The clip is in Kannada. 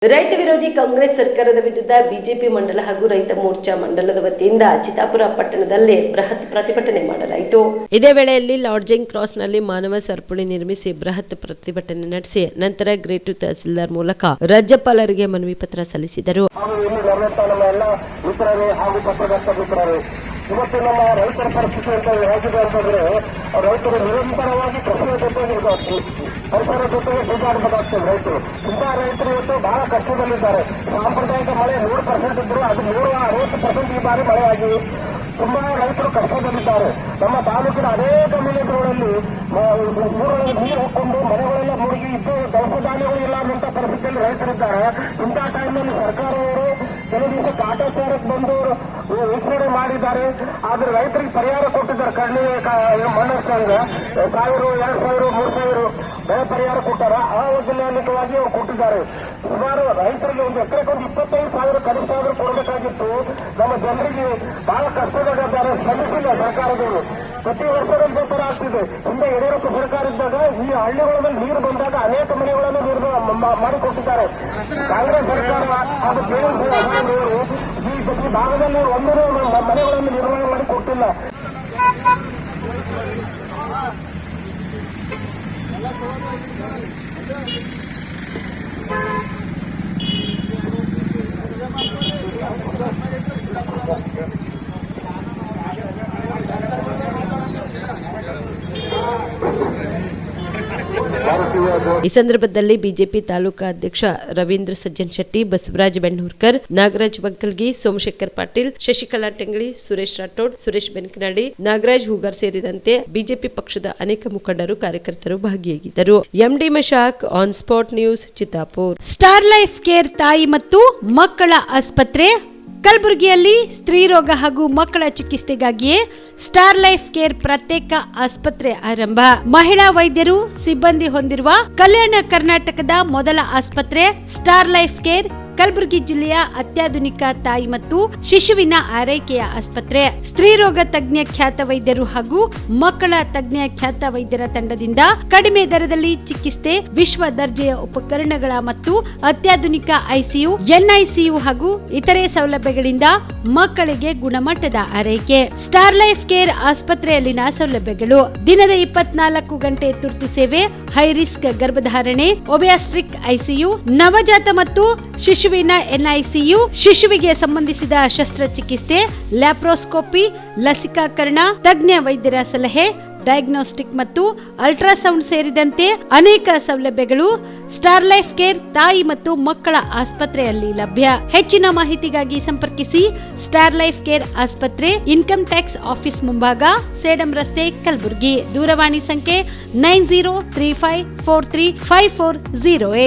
ರೈತ ವಿರೋಧಿ ಕಾಂಗ್ರೆಸ್ ಸರ್ಕಾರದ ವಿರುದ್ಧ ಬಿಜೆಪಿ ಮಂಡಲ ಹಾಗೂ ರೈತ ಮೋರ್ಚಾ ಮಂಡಲದ ವತಿಯಿಂದ ಚಿತ್ತಾಪುರ ಪಟ್ಟಣದಲ್ಲಿ ಬೃಹತ್ ಪ್ರತಿಭಟನೆ ಮಾಡಲಾಯಿತು. ಇದೇ ವೇಳೆಯಲ್ಲಿ ಲಾಡ್ಜಿಂಗ್ ಕ್ರಾಸ್ನಲ್ಲಿ ಮಾನವ ಸರಪಳಿ ನಿರ್ಮಿಸಿ ಬೃಹತ್ ಪ್ರತಿಭಟನೆ ನಡೆಸಿ ನಂತರ ಗ್ರೇಟು ತಹಸೀಲ್ದಾರ್ ಮೂಲಕ ರಾಜ್ಯಪಾಲರಿಗೆ ಮನವಿ ಪತ್ರ ಸಲ್ಲಿಸಿದರು. ಇವತ್ತು ನಮ್ಮ ರೈತರ ಪರಿಸ್ಥಿತಿ ಅಂತ ಹೇಗಿದೆ ಅಂತಂದ್ರೆ ರೈತರು ನಿರಂತರವಾಗಿ ಕೃಷಿಯ ಜೊತೆಗೆ ಪರಿಸರ ಜೊತೆಗೆ ಜೂಜಾಡಬೇಕಾಗ್ತದೆ. ರೈತರು ತುಂಬಾ ರೈತರು ಇವತ್ತು ಬಹಳ ಕಷ್ಟದಲ್ಲಿದ್ದಾರೆ. ಸಾಂಪ್ರದಾಯಿಕ ಮಳೆ 100% ಇದ್ರು ಅದು 160% ಈ ಬಾರಿ ಮಳೆಯಾಗಿ ತುಂಬಾ ರೈತರು ಕಷ್ಟದಲ್ಲಿದ್ದಾರೆ. ನಮ್ಮ ತಾಲೂಕಿನ ಅನೇಕ ವಿಲೇಜ್ಗಳಲ್ಲಿ ಊರೊಳಗೆ ನೀರು ಹಾಕೊಂಡು ಮನೆಗಳೆಲ್ಲ ಮುಳುಗಿ ಇದ್ದು ದವಸ ಧಾನ್ಯಗಳು ಇಲ್ಲ ಅನ್ನುವಂಥ ಪರಿಸ್ಥಿತಿಯಲ್ಲಿ ರೈತರಿದ್ದಾರೆ. ಇಂಥ ಟೈಮ್ನಲ್ಲಿ ಸರ್ಕಾರವರು ಕೆಲವು ದಿವಸ ಕಾಟಾಚಾರಕ್ಕೆ ಬಂದು ವೀಕ್ಷಣೆ ಮಾಡಿದ್ದಾರೆ. ಆದ್ರೆ ರೈತರಿಗೆ ಪರಿಹಾರ ಕೊಟ್ಟಿದ್ದಾರೆ. ಕಡ್ಲಿ ಮಣ್ಣು ಸಂಘ 1000, 2000, 3000 ಬೆಳೆ ಪರಿಹಾರ ಕೊಟ್ಟಾರ. ಅವೈಜ್ಞಾನಿಕವಾಗಿ ಅವರು ಕೊಟ್ಟಿದ್ದಾರೆ. ಸುಮಾರು ರೈತರಿಗೆ ಒಂದು ಎಕರೆಗೆ 25,000 ಕನಿಷ್ಠ ಆದರೂ ಕೊಡಬೇಕಾಗಿತ್ತು. ನಮ್ಮ ಜನರಿಗೆ ಬಹಳ ಕಷ್ಟದಾಗಿದ್ದಾರೆ. ಸ್ಪಂದಿಸಿಲ್ಲ ಸರ್ಕಾರದವರು. ಪ್ರತಿ ವರ್ಷದಲ್ಲಿ ಇದೇ ತರ ಆಗ್ತಿದೆ. ಹಿಂದೆ ಯಡಿಯೂರಪ್ಪ ಸರ್ಕಾರ ಇದ್ದಾಗ ಈ ಹಳ್ಳಿಗಳಲ್ಲಿ ನೀರು ಬಂದಾಗ ಅನೇಕ ಮನೆಗಳನ್ನು ನಿರ್ಮಾಣ ಮಾಡಿಕೊಟ್ಟಿದ್ದಾರೆ. ಕಾಂಗ್ರೆಸ್ ಸರ್ಕಾರ ಹಾಗೂ ಜೆಡಿಎಸ್ ಈ ಭಾಗದಲ್ಲಿ ಒಂದೂ ಮನೆಗಳನ್ನು ನಿರ್ಮಾಣ ಮಾಡಿ ಕೊಟ್ಟಿಲ್ಲ. ಈ ಸಂದರ್ಭದಲ್ಲಿ ಬಿಜೆಪಿ ತಾಲೂಕಾ ಅಧ್ಯಕ್ಷ ರವೀಂದ್ರ ಸಜ್ಜನ್ ಶೆಟ್ಟಿ, ಬಸವರಾಜ್ ಬೆಣ್ಣೂರ್ಕರ್, ನಾಗರಾಜ್ ಬಕ್ಕಲ್ಗಿ, ಸೋಮಶೇಖರ್ ಪಾಟೀಲ್, ಶಶಿಕಲಾ ಟೆಂಗಳಿ, ಸುರೇಶ್ ರಾಠೋಡ್, ಸುರೇಶ್ ಬೆನಕನಹಳ್ಳಿ, ನಾಗರಾಜ್ ಹೂಗಾರ್ ಸೇರಿದಂತೆ ಬಿಜೆಪಿ ಪಕ್ಷದ ಅನೇಕ ಮುಖಂಡರು, ಕಾರ್ಯಕರ್ತರು ಭಾಗಿಯಾಗಿದ್ದರು. MD Mashak, on spot news, Chittapur. Star life care ತಾಯಿ ಮತ್ತು ಮಕ್ಕಳ ಆಸ್ಪತ್ರೆ ಕಲಬುರಗಿಯಲ್ಲಿ ಸ್ತ್ರೀ ರೋಗ ಹಾಗೂ ಮಕ್ಕಳ ಚಿಕಿತ್ಸೆಗಾಗಿಯೇ ಸ್ಟಾರ್ ಲೈಫ್ ಕೇರ್ ಪ್ರತ್ಯೇಕ ಆಸ್ಪತ್ರೆ ಆರಂಭ. ಮಹಿಳಾ ವೈದ್ಯರು ಸಿಬ್ಬಂದಿ ಹೊಂದಿರುವ ಕಲ್ಯಾಣ ಕರ್ನಾಟಕದ ಮೊದಲ ಆಸ್ಪತ್ರೆ ಸ್ಟಾರ್ ಲೈಫ್ ಕೇರ್ ಕಲಬುರಗಿ ಜಿಲ್ಲೆಯ ಅತ್ಯಾಧುನಿಕ ತಾಯಿ ಮತ್ತು ಶಿಶುವಿನ ಆರೈಕೆಯ ಆಸ್ಪತ್ರೆ. ಸ್ತ್ರೀ ರೋಗ ತಜ್ಞ ಖ್ಯಾತ ವೈದ್ಯರು ಹಾಗೂ ಮಕ್ಕಳ ತಜ್ಞ ಖ್ಯಾತ ವೈದ್ಯರ ತಂಡದಿಂದ ಕಡಿಮೆ ದರದಲ್ಲಿ ಚಿಕಿತ್ಸೆ, ವಿಶ್ವ ದರ್ಜೆಯ ಉಪಕರಣಗಳ ಮತ್ತು ಅತ್ಯಾಧುನಿಕ ಐಸಿಯು, ಎನ್ಐಸಿಯು ಹಾಗೂ ಇತರೆ ಸೌಲಭ್ಯಗಳಿಂದ ಮಕ್ಕಳಿಗೆ ಗುಣಮಟ್ಟದ ಆರೈಕೆ. ಸ್ಟಾರ್ ಲೈಫ್ ಕೇರ್ ಆಸ್ಪತ್ರೆಯಲ್ಲಿನ ಸೌಲಭ್ಯಗಳು: ದಿನದ 24 ಗಂಟೆ ತುರ್ತು ಸೇವೆ, ಹೈ ರಿಸ್ಕ್ ಗರ್ಭಧಾರಣೆ, ಒಬ್ಯಾಸ್ಟ್ರಿಕ್ ಐಸಿಯು, ನವಜಾತ ಮತ್ತು ಶಿಶುವಿನ ಎನ್ಐಸಿಯು, ಶಿಶುವಿಗೆ ಸಂಬಂಧಿಸಿದ ಶಸ್ತ್ರಚಿಕಿತ್ಸೆ, ಲ್ಯಾಪ್ರೋಸ್ಕೋಪಿ, ಲಸಿಕಾಕರಣ, ತಜ್ಞ ವೈದ್ಯರ ಸಲಹೆ, ಡಯಾಗ್ನೋಸ್ಟಿಕ್ ಮತ್ತು ಅಲ್ಟ್ರಾಸೌಂಡ್ ಸೇರಿದಂತೆ ಅನೇಕ ಸೌಲಭ್ಯಗಳು ಸ್ಟಾರ್ ಲೈಫ್ ಕೇರ್ ತಾಯಿ ಮತ್ತು ಮಕ್ಕಳ ಆಸ್ಪತ್ರೆಯಲ್ಲಿ ಲಭ್ಯ. ಹೆಚ್ಚಿನ ಮಾಹಿತಿಗಾಗಿ ಸಂಪರ್ಕಿಸಿ ಸ್ಟಾರ್ ಲೈಫ್ ಕೇರ್ ಆಸ್ಪತ್ರೆ, ಇನ್ಕಮ್ ಟ್ಯಾಕ್ಸ್ ಆಫೀಸ್ ಮುಂಭಾಗ, ಸೇಡಂ ರಸ್ತೆ, ಕಲಬುರಗಿ. ದೂರವಾಣಿ ಸಂಖ್ಯೆ 9035435408.